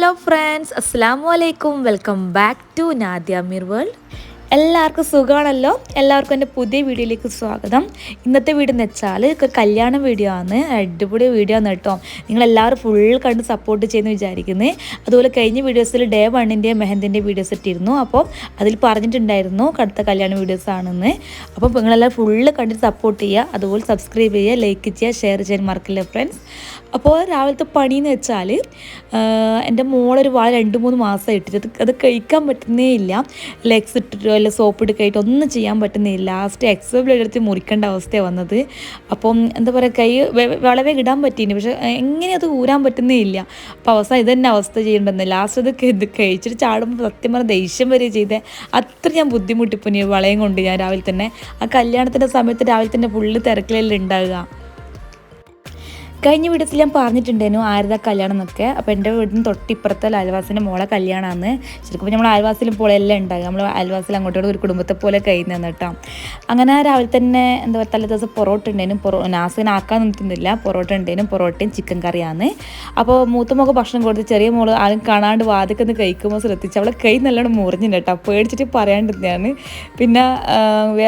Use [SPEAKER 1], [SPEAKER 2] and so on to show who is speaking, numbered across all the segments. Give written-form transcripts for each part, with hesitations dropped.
[SPEAKER 1] Hello friends, അസ്സലാമു അലൈക്കും. Welcome back to Nadia Mir world. എല്ലാവർക്കും സുഖമാണല്ലോ. എല്ലാവർക്കും എൻ്റെ പുതിയ വീഡിയോയിലേക്ക് സ്വാഗതം. ഇന്നത്തെ വീഡിയോ എന്ന് വെച്ചാൽ ഒരു കല്യാണ വീഡിയോ ആണ്. അടിപൊളി വീഡിയോ ആണ് കേട്ടോ. നിങ്ങളെല്ലാവരും ഫുൾ കണ്ട് സപ്പോർട്ട് ചെയ്യുന്നു വിചാരിക്കുന്നത്. അതുപോലെ കഴിഞ്ഞ വീഡിയോസിൽ ഡേ 1 മെഹന്തിൻ്റെ വീഡിയോസ് ഇട്ടിരുന്നു. അപ്പോൾ അതിൽ പറഞ്ഞിട്ടുണ്ടായിരുന്നു അടുത്ത കല്യാണ വീഡിയോസ് ആണെന്ന്. അപ്പോൾ നിങ്ങളെല്ലാവരും ഫുള്ള് കണ്ടിട്ട് സപ്പോർട്ട് ചെയ്യുക. അതുപോലെ സബ്സ്ക്രൈബ് ചെയ്യുക, ലൈക്ക് ചെയ്യുക, ഷെയർ ചെയ്യാൻ മറക്കില്ല ഫ്രണ്ട്സ്. അപ്പോൾ രാവിലത്തെ പണിയെന്ന് വെച്ചാൽ എൻ്റെ മോളൊരു വാഴ 2-3 മാസം ഇട്ടിട്ട് അത് കഴിക്കാൻ പറ്റുന്നേ ഇല്ല. ലെഗ്സ് ഇട്ടിട്ടോ അല്ല സോപ്പ് ഇട്ട് കഴിച്ചിട്ട് ഒന്നും ചെയ്യാൻ പറ്റുന്നില്ല. ലാസ്റ്റ് എക്സോ ബ്ലേഡ് എടുത്ത് മുറിക്കേണ്ട അവസ്ഥയാണ് വന്നത്. അപ്പം എന്താ പറയുക, കൈ വളരെ ഇടാൻ പറ്റീന്, പക്ഷേ എങ്ങനെ അത് ഊരാൻ പറ്റുന്നേ ഇല്ല. അപ്പോൾ അവസാനം ഇതന്നെ അവസ്ഥ ചെയ്യേണ്ടെന്ന്. ലാസ്റ്റ് ഇത് കഴിച്ചിട്ട് ചാടുമ്പോൾ സത്യം പറഞ്ഞാൽ ദേഷ്യം വരെ ചെയ്തേ. അത്ര ഞാൻ ബുദ്ധിമുട്ടിപ്പോൾ ഈ വളയും കൊണ്ട് ഞാൻ രാവിലെ തന്നെ ആ കല്യാണത്തിൻ്റെ സമയത്ത് രാവിലെ തന്നെ ഫുള്ള് തിരക്കിലെല്ലാം ഉണ്ടാകുക. കഴിഞ്ഞ വീഡിയോസിൽ ഞാൻ പറഞ്ഞിട്ടുണ്ടായിരുന്നു ആരുടെ കല്യാണം എന്നൊക്കെ. അപ്പോൾ എൻ്റെ വീടിന് തൊട്ടിപ്പുറത്തെ അയൽവാസിൻ്റെ മോളെ കല്യാണമാണ്. ശരിക്കും നമ്മൾ അയൽവാസിലും പോലെല്ലാം ഉണ്ടാകുക. നമ്മൾ അയൽവാസിൽ അങ്ങോട്ടോട് ഒരു കുടുംബത്തെ പോലെ കഴിയുന്നതെന്ന് കേട്ടോ. അങ്ങനെ രാവിലെ തന്നെ എന്താ പറയുക, തലേ ദിവസം പൊറോട്ട ഉണ്ടായിരുന്നു. നാസിന് ആക്കാൻ നിൽക്കുന്നില്ല. പൊറോട്ട ഉണ്ടായിരുന്നു. പൊറോട്ടയും ചിക്കൻ കറിയാണ്. അപ്പോൾ മൂത്ത മോൾക്ക് ഭക്ഷണം കൊടുത്ത് ചെറിയ മോള് ആരും കാണാണ്ട് വാതിക്കൊന്ന് കഴിക്കുമ്പോൾ ശ്രദ്ധിച്ച് അവളെ കൈ നല്ലോണം മുറിഞ്ഞില്ല കേട്ടോ. പേടിച്ചിട്ട് പറയാണ്ടിരുന്നതാണ്. പിന്നെ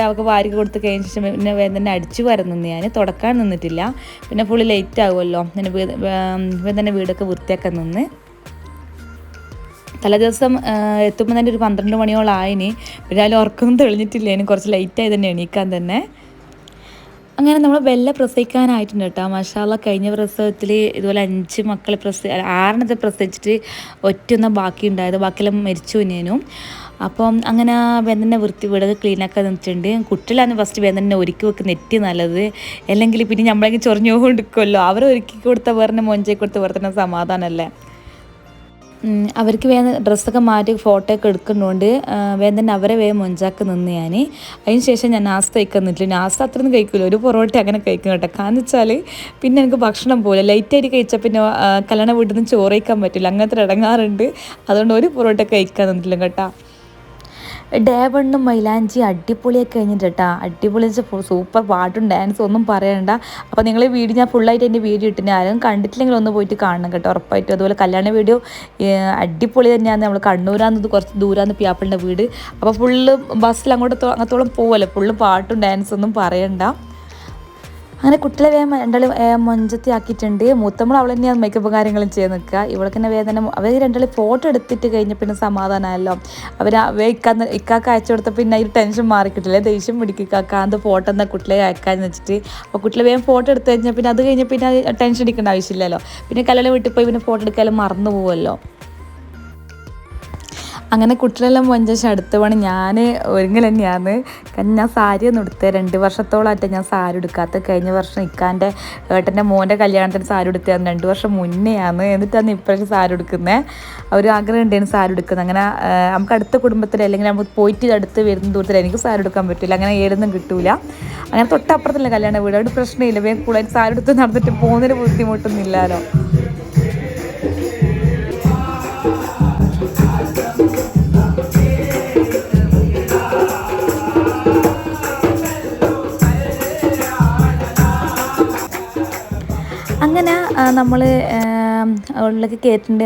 [SPEAKER 1] അവൾക്ക് വാരിക്ക് കൊടുത്ത് കഴിഞ്ഞ ശേഷം പിന്നെ വേദന തന്നെ അടിച്ചു വരുന്നു. ഞാൻ തുടക്കാൻ നിന്നിട്ടില്ല. പിന്നെ ഫുള്ള് ലേറ്റ് ആകുമല്ലോ. തന്നെ വീടൊക്കെ വൃത്തിയാക്കാൻ നിന്ന്. തലേ ദിവസം എത്തുമ്പോൾ തന്നെ ഒരു 12 മണിയോളം ആയിന്. പിന്നെ അതിൽ ഉറക്കൊന്നും തെളിഞ്ഞിട്ടില്ല. എനിക്ക് കുറച്ച് ലേറ്റായി തന്നെ എണീക്കാൻ തന്നെ. അങ്ങനെ നമ്മൾ വെല്ല പ്രസവിക്കാനായിട്ടുണ്ട് കേട്ടോ. മാഷാഅല്ലാഹ് കഴിഞ്ഞ പ്രസവത്തിൽ ഇതുപോലെ 5 മക്കളെ 6 പ്രസവിച്ചിട്ട് ഒറ്റൊന്നും ബാക്കി ഉണ്ടായത്. ബാക്കിയെല്ലാം മരിച്ചു തന്നെയാനും. അപ്പം അങ്ങനെ വേദന വീടൊക്കെ ക്ലീനാക്കാൻ നിന്നിട്ടുണ്ട്. കുട്ടികളാണ് ഫസ്റ്റ് വേദന ഒരുക്കി വെക്ക് നെറ്റി നല്ലത്. അല്ലെങ്കിൽ പിന്നെ നമ്മളെങ്കിൽ ചൊറിഞ്ഞുകൊണ്ടിരിക്കുമല്ലോ. അവരെ ഒരുക്കി കൊടുത്ത വേറെ മൊഞ്ചായി കൊടുത്ത വേറെ തന്നെ സമാധാനമല്ലേ. അവർക്ക് വേഗം ഡ്രസ്സൊക്കെ മാറ്റി ഫോട്ടോ ഒക്കെ എടുക്കുന്നതുകൊണ്ട് വേഗം തന്നെ അവരെ വേഗം മൊഞ്ചാക്കി നിന്ന് ഞാൻ. അതിന് ശേഷം ഞാൻ നാസ്ത കഴിക്കാൻ നിന്നിട്ടില്ല. നാസ്ത അത്രയൊന്നും കഴിക്കില്ല, ഒരു പൊറോട്ട അങ്ങനെ കഴിക്കും കേട്ടോ. കാരണം വെച്ചാൽ പിന്നെ എനിക്ക് ഭക്ഷണം പോലെ ലൈറ്റായിട്ട് കഴിച്ചാൽ പിന്നെ കല്യാണ വീട്ടിൽ നിന്ന് ചോറ് കഴിക്കാൻ പറ്റില്ല. അങ്ങനത്തെ ഇടങ്ങാറുണ്ട്. അതുകൊണ്ട് ഒരു പൊറോട്ട കഴിക്കാൻ നിന്നിട്ടില്ല കേട്ടോ. ഡേ 1 മൈലാഞ്ചി അടിപൊളിയൊക്കെ കഴിഞ്ഞിട്ട് കേട്ടോ. അടിപൊളി വെച്ചാൽ സൂപ്പർ പാട്ടും ഡാൻസും ഒന്നും പറയണ്ട. അപ്പോൾ നിങ്ങൾ വീഡിയോ ഞാൻ ഫുള്ളായിട്ട് എൻ്റെ വീഡിയോ ഇട്ടിന്. ആരും കണ്ടിട്ടില്ലെങ്കിൽ ഒന്ന് പോയിട്ട് കാണണം കേട്ടോ, ഉറപ്പായിട്ടും. അതുപോലെ കല്യാണ വീഡിയോ അടിപൊളി തന്നെയാണ്. നമ്മൾ കണ്ണൂരാന്ന് കുറച്ച് ദൂരാന്ന് പിയാപ്പിളിൻ്റെ വീട്. അപ്പോൾ ഫുള്ള് ബസ്സിൽ അങ്ങോട്ടത്തോളം പോവല്ലോ. ഫുള്ള് പാട്ടും ഡാൻസും ഒന്നും പറയണ്ട. അങ്ങനെ കുട്ടികളെ വേഗം രണ്ടാളും മൊഞ്ചത്തി ആക്കിയിട്ടുണ്ട്. മൂത്തമ്മൾ അവൾ തന്നെയാണ് മേക്കപ്പ് കാര്യങ്ങളും ചെയ്ത് നിൽക്കുക. ഇവൾക്ക് തന്നെ വേദന. അവർ രണ്ടാളും ഫോട്ടോ എടുത്തിട്ട് കഴിഞ്ഞ പിന്നെ സമാധാനമല്ലോ. അവർ ഇക്കാക്ക് അയച്ചു കൊടുത്ത പിന്നെ ഈ ടെൻഷൻ മാറിക്കിട്ടില്ലേ. ദേഷ്യം പിടിക്കുക ഇക്കാക്കാന്ത് ഫോട്ടോ എന്നാൽ കുട്ടികളെ അയക്കാന്ന് വെച്ചിട്ട്. അപ്പോൾ കുട്ടികളെ വേഗം ഫോട്ടോ എടുത്ത് കഴിഞ്ഞാൽ പിന്നെ അത് കഴിഞ്ഞാൽ പിന്നെ ടെൻഷൻ അടിക്കേണ്ട ആവശ്യമില്ലല്ലോ. പിന്നെ കല്യാണം വീട്ടിൽ പോയി പിന്നെ ഫോട്ടോ എടുക്കാനും മറന്നു പോകുമല്ലോ. അങ്ങനെ കുട്ടികളെല്ലാം പോയതിന് ശേഷം അടുത്ത പണി ഞാൻ ഒരുങ്ങൽ തന്നെയാണ്. കാരണം ഞാൻ സാരി ഒന്നും എടുത്തത് 2 വർഷത്തോളമായിട്ട് ഞാൻ സാരി എടുക്കാത്ത. കഴിഞ്ഞ വർഷം ഇക്കാൻ്റെ ഏട്ടൻ്റെ മോൻ്റെ കല്യാണത്തിന് സാരി എടുത്തതാണ് 2 വർഷം മുന്നെയാണ്. എന്നിട്ടാണ് ഇപ്പോഴേക്കും സാരി എടുക്കുന്നത്. ഒരു ആഗ്രഹം ഉണ്ടായിരുന്നു സാരി എടുക്കുന്നത്. അങ്ങനെ നമുക്ക് അടുത്ത കുടുംബത്തിൽ അല്ലെങ്കിൽ നമുക്ക് പോയിട്ട് അടുത്ത് വരുന്ന ദൂരത്തിൽ എനിക്ക് സാരി എടുക്കാൻ പറ്റില്ല. അങ്ങനെ ഏതൊന്നും കിട്ടൂല. അങ്ങനെ തൊട്ടപ്പുറത്തില്ല കല്യാണ വീട്. ഒരു പ്രശ്നമില്ല. വേഗം കൂടുതൽ സാരി എടുത്ത് നടന്നിട്ട് പോകുന്നതിന് ബുദ്ധിമുട്ടൊന്നും ഇല്ലല്ലോ. അങ്ങനെ നമ്മൾ ഉള്ളിലേക്ക് കയറ്റേണ്ടി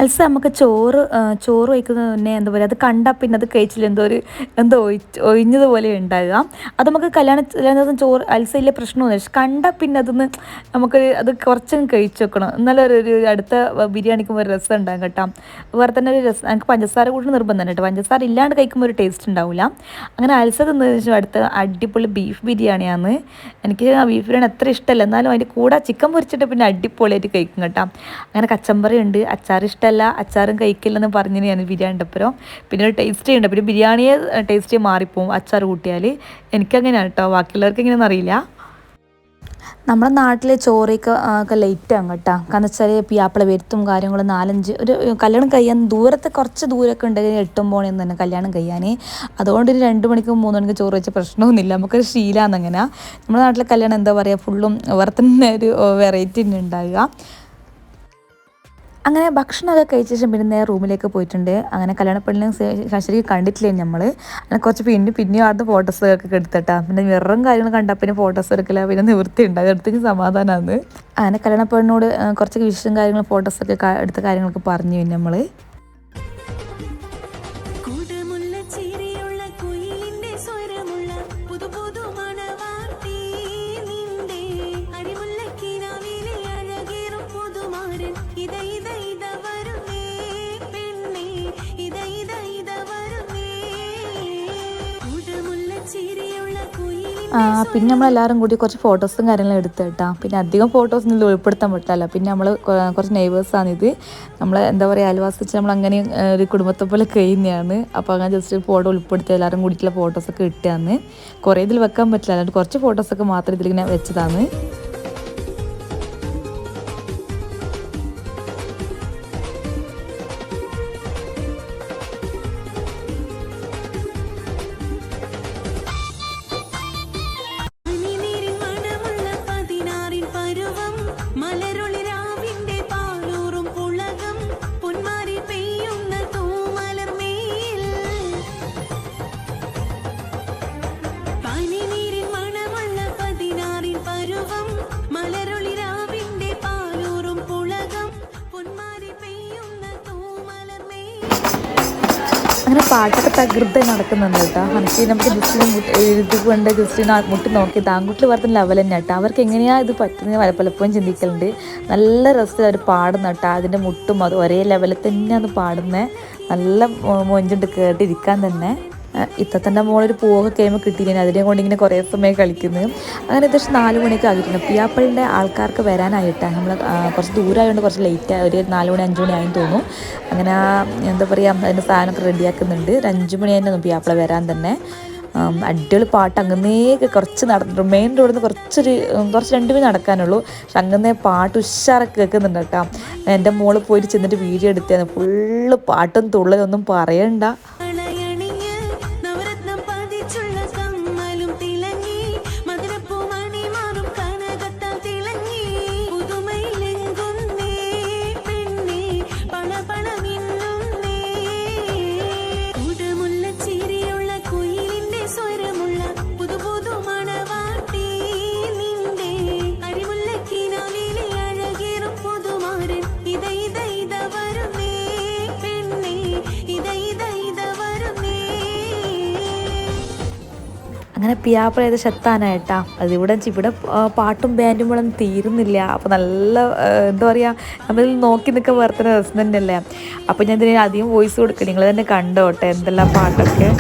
[SPEAKER 1] അൽസ നമുക്ക് ചോറ് വയ്ക്കുന്നത് തന്നെ എന്താ പറയുക, അത് കണ്ടാൽ പിന്നെ അത് കഴിച്ചില്ല എന്തോ ഒഴിഞ്ഞതുപോലെ ഉണ്ടാകുക. അത് നമുക്ക് കല്യാണം ചോറ് അൽസയിലെ പ്രശ്നമൊന്നുമില്ല, പക്ഷെ കണ്ടാൽ പിന്നെ അതൊന്ന് നമുക്ക് അത് കുറച്ചങ്ങ് കഴിച്ച് വെക്കണം, എന്നാലും ഒരു അടുത്ത ബിരിയാണിക്കുമ്പോൾ ഒരു രസം ഉണ്ടാകും കേട്ടോ. വേറെ തന്നെ ഒരു രസം, എനിക്ക് പഞ്ചസാര കൂടി നിർബന്ധം തന്നെ കേട്ടോ, പഞ്ചസാര ഇല്ലാണ്ട് കഴിക്കുമ്പോൾ ഒരു ടേസ്റ്റ് ഉണ്ടാവില്ല. അങ്ങനെ അൽസ തിന്നതിന് ശേഷം അടുത്ത അടിപൊളി ബീഫ് ബിരിയാണിയാണ്. എനിക്ക് ആ ബീഫ് ബിരിയാണി അത്ര ഇഷ്ടമല്ല, എന്നാലും അതിൻ്റെ കൂടെ ചിക്കൻ പൊരിച്ചിട്ട് പിന്നെ അടിപൊളിയായിട്ട് കഴിക്കും കേട്ടോ. അങ്ങനെ കച്ചമ്പറി ഉണ്ട്, അച്ചാർ ഇഷ്ടമല്ല, അച്ചാറും കഴിക്കില്ലെന്ന് പറഞ്ഞിന് ഞാൻ ബിരിയാണിൻ്റെ ഒപ്പരം. പിന്നെ ഒരു ടേസ്റ്റ് ഉണ്ട്, പിന്നെ ബിരിയാണിയെ ടേസ്റ്റ് മാറിപ്പോവും അച്ചാർ കൂട്ടിയാൽ. എനിക്കങ്ങനെയാണ് കേട്ടോ, ബാക്കിയുള്ളവർക്ക് എങ്ങനെയാണെന്ന് അറിയില്ല. നമ്മുടെ നാട്ടിലെ ചോറൊക്കെ ഒക്കെ ലേറ്റാകും കേട്ടോ, കാരണം വെച്ചാൽ പിയാപ്പിള വരുത്തും കാര്യങ്ങളും 4-5 ഒരു കല്യാണം കഴിയാൻ കുറച്ച് ദൂരമൊക്കെ ഉണ്ടെങ്കിൽ 8 പോണെന്ന് തന്നെ കല്യാണം കഴിയാൻ. അതുകൊണ്ട് ഒരു 2 മണിക്കും 3 മണിക്കും ചോറ് വെച്ച പ്രശ്നമൊന്നുമില്ല, നമുക്കൊരു ശീലമാണ് അങ്ങനെ. നമ്മുടെ നാട്ടിലെ കല്യാണം എന്താ പറയുക, ഫുള്ളും വേറെ തന്നെ ഒരു വെറൈറ്റി തന്നെ ഉണ്ടാകുക. അങ്ങനെ ഭക്ഷണമൊക്കെ കഴിച്ച ശേഷം പിന്നെ നേരെ റൂമിലേക്ക് പോയിട്ടുണ്ട്. അങ്ങനെ കല്യാണപ്പെണ്ണിനെ ശരിക്കും കണ്ടിട്ടില്ലേ നമ്മൾ, അങ്ങനെ കുറച്ച് പിന്നെയും ആദ്യം ഫോട്ടോസൊക്കെ എടുത്തിട്ടാ. പിന്നെ വെറും കാര്യങ്ങൾ കണ്ടാൽ പിന്നെ ഫോട്ടോസ് എടുക്കില്ല, പിന്നെ നിവൃത്തി ഉണ്ട്, അത് എടുത്തേക്ക് സമാധാനമാണ്. അങ്ങനെ കല്യാണപ്പെണ്ണിനോട് കുറച്ച് വിഷയം കാര്യങ്ങൾ ഫോട്ടോസൊക്കെ എടുത്ത കാര്യങ്ങളൊക്കെ പറഞ്ഞു പിന്നെ നമ്മൾ. പിന്നെ നമ്മളെല്ലാവരും കൂടി കുറച്ച് ഫോട്ടോസും കാര്യങ്ങളും എടുത്ത് കേട്ടോ. പിന്നെ അധികം ഫോട്ടോസ് ഒന്നും ഉൾപ്പെടുത്താൻ പറ്റില്ല, പിന്നെ നമ്മൾ കുറച്ച് നെയ്ബേഴ്സാണിത്, നമ്മൾ എന്താ പറയുക അയൽവാസി വെച്ച് നമ്മൾ അങ്ങനെ ഒരു കുടുംബത്തെ പോലെ കഴിയുന്നതാണ്. അപ്പോൾ അങ്ങനെ ജസ്റ്റ് ഫോട്ടോ ഉൾപ്പെടുത്തി എല്ലാവരും കൂടിയിട്ടുള്ള ഫോട്ടോസൊക്കെ ഇട്ടാന്ന്. കുറേ ഇതിൽ വെക്കാൻ പറ്റില്ല, അല്ലാണ്ട് കുറച്ച് ഫോട്ടോസൊക്കെ മാത്രം ഇതിലിങ്ങനെ വെച്ചതാണ്. അങ്ങനെ പാട്ടൊക്കെ തകൃതി നടക്കുന്നുണ്ട് കേട്ടോ. എനിക്ക് നമുക്ക് ജസ്റ്റിന് ഇത് കൊണ്ട് ജസ്റ്റിന് മുട്ടി നോക്കി താങ്കുട്ടിൽ പറഞ്ഞ ലെവൽ തന്നെ കേട്ടോ. അവർക്ക് എങ്ങനെയാണ് ഇത് പറ്റുന്നത് പലപ്പോഴും ചിന്തിക്കലുണ്ട്. നല്ല രസം അവർ പാടുന്ന കേട്ടോ, അതിൻ്റെ മുട്ടും അത് ഒരേ ലെവലിൽ തന്നെയാണ് പാടുന്നത്. നല്ല മൊഞ്ചുണ്ട് കേട്ടിരിക്കാൻ തന്നെ. ഇത്തത്തൻ്റെ മോളൊരു പൂവൊക്കെ കഴിയുമ്പോൾ കിട്ടിയില്ല, അതിനെ കൊണ്ട് ഇങ്ങനെ കുറേ സമയം കളിക്കുന്നത്. അങ്ങനെ ഏകദേശം 4 മണിയൊക്കെ ആക്കിയിട്ടുണ്ട്. പിയാപ്പളിൻ്റെ ആൾക്കാർക്ക് വരാനായിട്ടാണ്, നമ്മൾ കുറച്ച് ദൂരമായതുകൊണ്ട് കുറച്ച് ലേറ്റ് ഒരു 4 മണി 5 മണി ആയെന്ന് തോന്നുന്നു. അങ്ങനെ എന്താ പറയുക അതിൻ്റെ സാധനമൊക്കെ റെഡിയാക്കുന്നുണ്ട്. ഒരു 5 മണി തന്നെ പിയാപ്പിള വരാൻ തന്നെ. അടിപൊളി പാട്ട്, അങ്ങനേക്ക് കുറച്ച് മെയിൻ റോഡിൽ നിന്ന് കുറച്ച് 2 മണി നടക്കാനുള്ളൂ, പക്ഷെ അങ്ങനെ പാട്ട് ഉഷാറൊക്കെ കേൾക്കുന്നുണ്ട് കേട്ടോ. എൻ്റെ മോള് പോയിട്ട് ചെന്നിട്ട് വീഡിയോ എടുത്തതാണ്, ഫുള്ള് പാട്ടും തുള്ളലൊന്നും പറയണ്ട. അങ്ങനെ പിയാപ്പിള ഏകദേശം എത്താനായിട്ടാ. ഇവിടെ പാട്ടും ബാൻഡും കൂടെ തീരുന്നില്ല. അപ്പോൾ നല്ല എന്താ പറയുക, നമ്മളിൽ നോക്കി നിൽക്കാൻ വേറെ തന്നെ രസം തന്നെയല്ലേ. അപ്പോൾ ഞാൻ ഇതിന് അധികം വോയിസ് കൊടുക്കുക, നിങ്ങൾ തന്നെ കണ്ടോട്ടെ എന്തെല്ലാം പാട്ടൊക്കെ.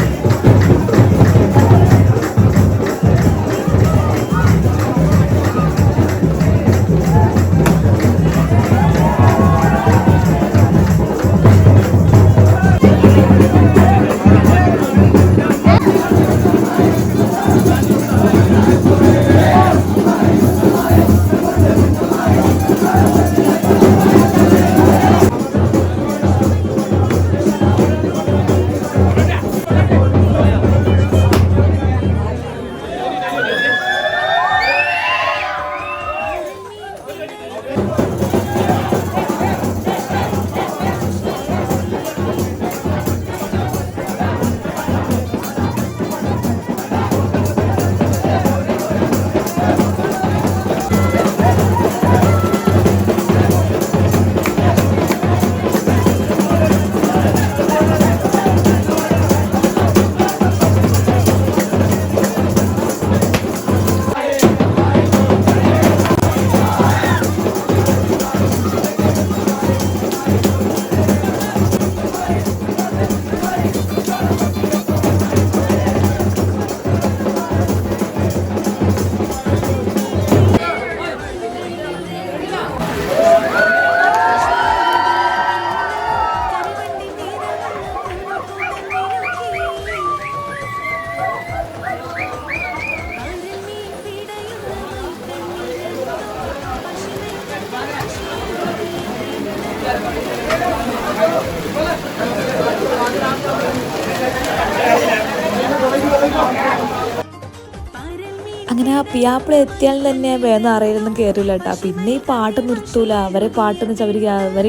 [SPEAKER 1] പിയാപ്പിള എത്തിയാൽ തന്നെ വേഗം അറിയില്ലൊന്നും കയറില്ല കേട്ടോ. പിന്നെ ഈ പാട്ട് നിർത്തൂല. അവരെ പാട്ടെന്ന് വെച്ചാൽ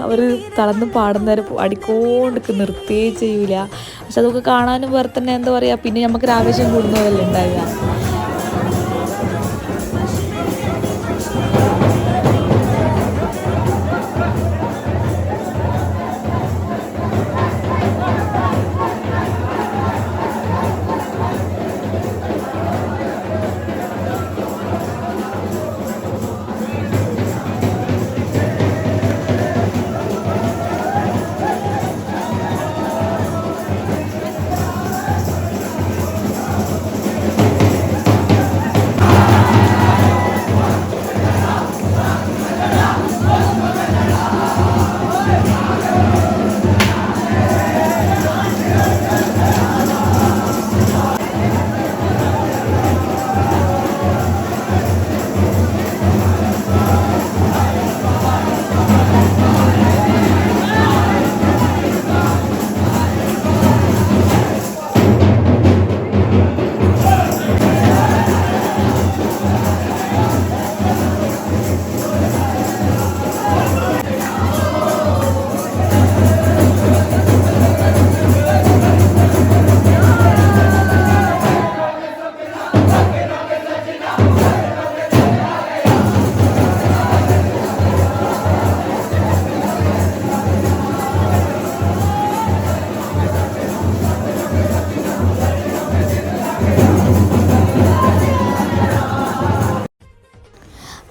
[SPEAKER 1] അവർ തളർന്ന് പാടുന്നവരെ അടിക്കോണ്ടൊക്കെ നിർത്തുകയേ ചെയ്യൂല. പക്ഷെ അതൊക്കെ കാണാനും വേറെ തന്നെ എന്താ പറയുക, പിന്നെ നമുക്കൊരു ആവേശം കൂടുന്നതല്ലേ ഉണ്ടാവുക.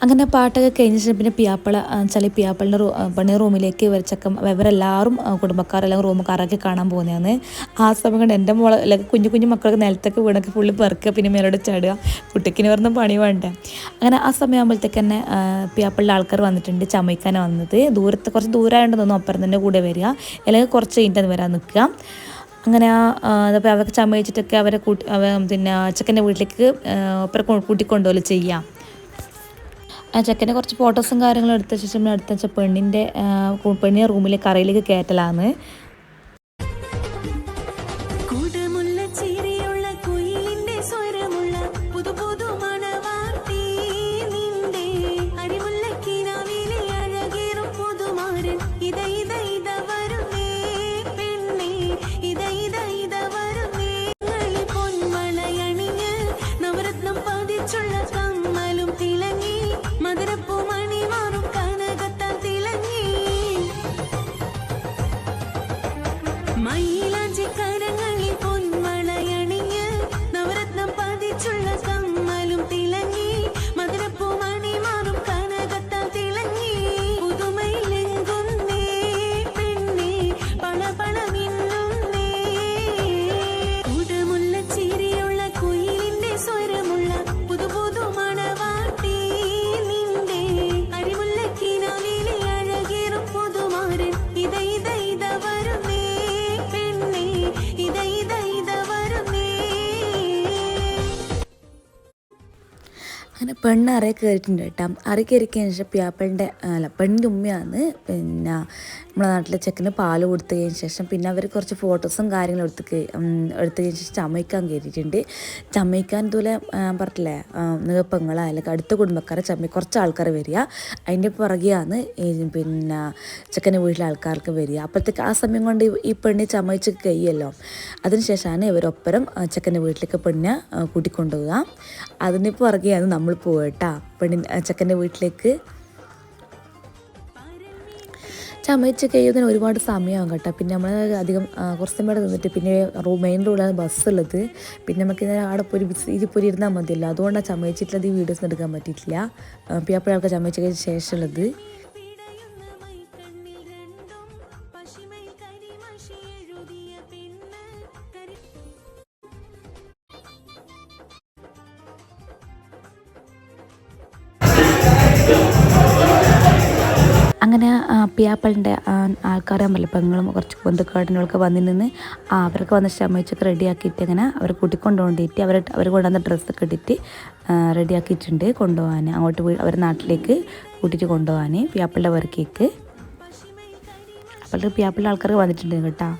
[SPEAKER 1] അങ്ങനെ പാട്ടൊക്കെ കഴിഞ്ഞ ശേഷം പിന്നെ പിയാപ്പിളിൻ്റെ പണി റൂമിലേക്ക് ഇവരെല്ലാവരും കുടുംബക്കാരെല്ലാം റൂമുകാരൊക്കെ കാണാൻ പോകുന്നതാണ്. ആ സമയം കൊണ്ട് എൻ്റെ മോളെ അല്ലെങ്കിൽ കുഞ്ഞു മക്കൾക്ക് നിലത്തൊക്കെ വീണൊക്കെ ഫുള്ള് പെറുക്കുക, പിന്നെ മേലോട്ട് ചാടുക. കുട്ടിക്കിന് പറഞ്ഞ പണി വേണ്ടേ. അങ്ങനെ ആ സമയമാകുമ്പോഴത്തേക്ക് തന്നെ പിയാപ്പിളിൻ്റെ ആൾക്കാർ വന്നിട്ടുണ്ട്. ചമയ്ക്കാനാണ് വന്നത്. കുറച്ച് ദൂരമായിട്ട് തോന്നുന്നു ഒപ്പരം തന്നെ കൂടെ വരിക, അല്ലെങ്കിൽ കുറച്ച് കഴിഞ്ഞിട്ട് വരാൻ നിൽക്കുക. അങ്ങനെ അതപ്പോൾ അവർക്ക് ചമയിച്ചിട്ടൊക്കെ അവരെ പിന്നെ ചെക്കൻ്റെ വീട്ടിലേക്ക് ഒപ്പരം കൂട്ടിക്കൊണ്ടുപോലെ ചെയ്യാം. ആ ചെക്കൻ്റെ കുറച്ച് ഫോട്ടോസും കാര്യങ്ങളും എടുത്ത ശേഷം എടുത്ത വെച്ചാൽ പെണ്ണിൻ്റെ റൂമിലേക്ക് അറയിലേക്ക് കയറ്റലാണ്. അങ്ങനെ പെണ്ണ് അറയിൽ കയറിയിട്ടുണ്ട് കേട്ടോ. അറയിൽ കയറിക്കഴിഞ്ഞ ശേഷം പെണ്ണിൻ്റെ ഉമ്മയാണ് പിന്നെ നമ്മളെ നാട്ടിലെ ചെക്കന് പാല് കൊടുത്തതിന് ശേഷം പിന്നെ അവർ കുറച്ച് ഫോട്ടോസും കാര്യങ്ങളും എടുത്തതിന് ശേഷം ചമയ്ക്കാൻ കയറിയിട്ടുണ്ട്. ചമയ്ക്കാൻ ഇതുപോലെ പറഞ്ഞില്ലേ, നീപ്പങ്ങളോ അല്ലെങ്കിൽ അടുത്ത കുടുംബക്കാരെ കുറച്ച് ആൾക്കാർ വരിക. അതിൻ്റെ പുറകെയാണ് പിന്നെ ചെക്കൻ്റെ വീട്ടിലെ ആൾക്കാർക്ക് വരിക. അപ്പോഴത്തേക്ക് ആ സമയം കൊണ്ട് ഈ പെണ്ണ് ചമയിച്ച് കഴിയുമല്ലോ. അതിനുശേഷമാണ് ഇവരൊപ്പരം ചെക്കൻ്റെ വീട്ടിലേക്ക് പെണ്ണിനെ കൂട്ടിക്കൊണ്ടുപോവുക. അതിന് പുറകെയാണ് നമ്മൾ പോകട്ടാ ചെക്കൻ്റെ വീട്ടിലേക്ക്. ചമയിച്ച് കഴിയുന്നതിന് ഒരുപാട് സമയമാകും കേട്ടോ. പിന്നെ നമ്മൾ അധികം കുറച്ച് സമയം നിന്നിട്ട് പിന്നെ മെയിൻ റോഡിലാണ് ബസ്സുള്ളത്. പിന്നെ നമുക്ക് അവിടെ പോയി ഇരുന്നാൽ മതിയല്ലോ. അതുകൊണ്ടാണ് ചമയിച്ചിട്ടുള്ളത് ഈ വീഡിയോസ് എടുക്കാൻ പറ്റിയിട്ടില്ല. പിയാപ്പിളൊക്കെ ചമയിച്ച് കഴിഞ്ഞ ശേഷമുള്ളത്. അങ്ങനെ പിയാപ്പിളിൻ്റെ ആൾക്കാരും പെങ്ങളും കുറച്ച് ബന്ധുക്കാടിനൊക്കെ വന്നിൽ നിന്ന് അവർക്ക് വന്ന് ചമയിച്ചൊക്കെ റെഡിയാക്കിയിട്ട് അങ്ങനെ അവർ കൂട്ടിക്കൊണ്ടുകൊണ്ടിട്ട് അവർ കൊണ്ടുവന്ന ഡ്രസ്സൊക്കെ ഇട്ടിട്ട് റെഡിയാക്കിയിട്ടുണ്ട് കൊണ്ടുപോകാൻ, അങ്ങോട്ട് അവരുടെ നാട്ടിലേക്ക് കൂട്ടിയിട്ട് കൊണ്ടുപോകാൻ പിയാപ്പിളിൻ്റെ വർക്കേക്ക്. അപ്പോൾ പിയാപ്പിളിൻ്റെ ആൾക്കാർക്ക് വന്നിട്ടുണ്ട് കേട്ടോ.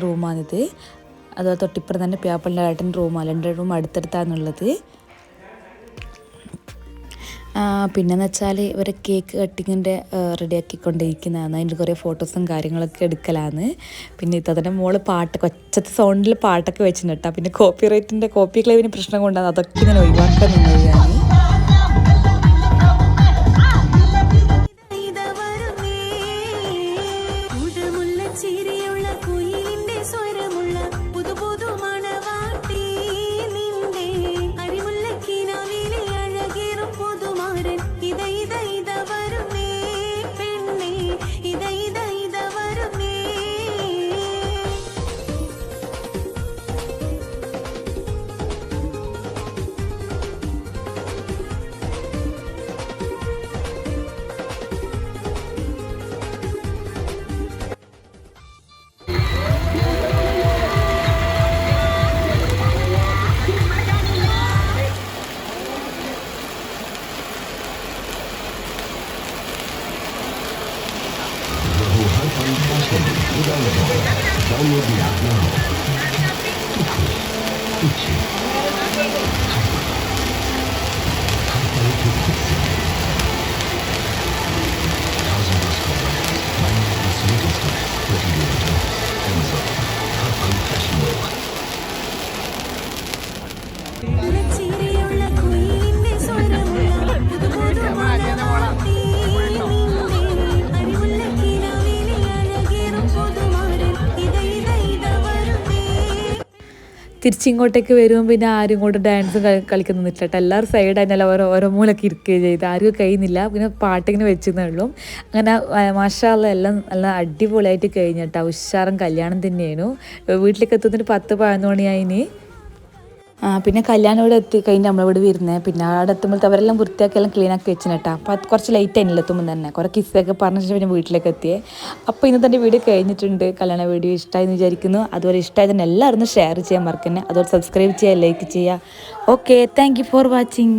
[SPEAKER 1] റൂമാണിത്. അതുപോലെ തൊട്ടിപ്പുറം തന്നെ പ്യാപ്പിളിൻ്റെ ഏട്ടൻ റൂമാണ്. 2 റൂം അടുത്തടുത്താണുള്ളത്. പിന്നെന്ന് വെച്ചാൽ ഇവരെ കേക്ക് കട്ടിങ്ങിൻ്റെ റെഡിയാക്കിക്കൊണ്ടിരിക്കുന്നതാണ്. അതിൻ്റെ കുറേ ഫോട്ടോസും കാര്യങ്ങളൊക്കെ എടുക്കലാണ്. പിന്നെ ഇത്തതിൻ്റെ മോള് കൊച്ചത്തെ സൗണ്ടിൽ പാട്ടൊക്കെ വെച്ചിട്ടുണ്ട് കേട്ടോ. പിന്നെ കോപ്പി ക്ലൈവിന് പ്രശ്നം കൊണ്ടാണ് അതൊക്കെ ഞാൻ ഒഴിവാക്കാൻ നിന്നത് ഞാൻ. തിരിച്ചിങ്ങോട്ടേക്ക് വരുമ്പോൾ പിന്നെ ആരും ഇങ്ങോട്ട് ഡാൻസും കളിക്കുന്നു നിന്നിട്ടില്ല. എല്ലാവരും സൈഡായിരുന്നല്ല ഓരോ മൂലൊക്കെ ഇരിക്കുകയും ചെയ്ത് ആരും കഴിയുന്നില്ല. പിന്നെ പാട്ടിങ്ങനെ വെച്ചെന്നേ ഉള്ളൂ. അങ്ങനെ മാഷാ അല്ലാഹ് എല്ലാം നല്ല അടിപൊളിയായിട്ട് കഴിഞ്ഞിട്ടാ. ഉഷാറും കല്യാണം തന്നെയായിരുന്നു. വീട്ടിലേക്ക് എത്തുന്നതിന് 10-11 മണിയായിന്. പിന്നെ കല്യാണം ഇവിടെ എത്തി കഴിഞ്ഞ് നമ്മളിവിടെ വരുന്നത്. പിന്നെ അവിടെ എത്തുമ്പോൾ അവരെല്ലാം വൃത്തിയാക്കി എല്ലാം ക്ലീനാക്കി വെച്ചിന് കേട്ടോ. അപ്പോൾ കുറച്ച് ലേറ്റ് ആയില്ല എത്തുമ്പോൾ തന്നെ. കുറേ കിസ്സൊക്കെ പറഞ്ഞ ശേഷം പിന്നെ വീട്ടിലേക്ക് എത്തിയേ. അപ്പോൾ ഇന്നത്തെ എൻ്റെ വീഡിയോ കഴിഞ്ഞിട്ടുണ്ട്. കല്യാണ വീഡിയോ ഇഷ്ടമായെന്ന് വിചാരിക്കുന്നു. അതുപോലെ ഇഷ്ടമായതിന് എല്ലാവരും ഷെയർ ചെയ്യാൻ മറക്കന്നെ. അതുപോലെ സബ്സ്ക്രൈബ് ചെയ്യുക, ലൈക്ക് ചെയ്യുക. Okay, thank you for watching.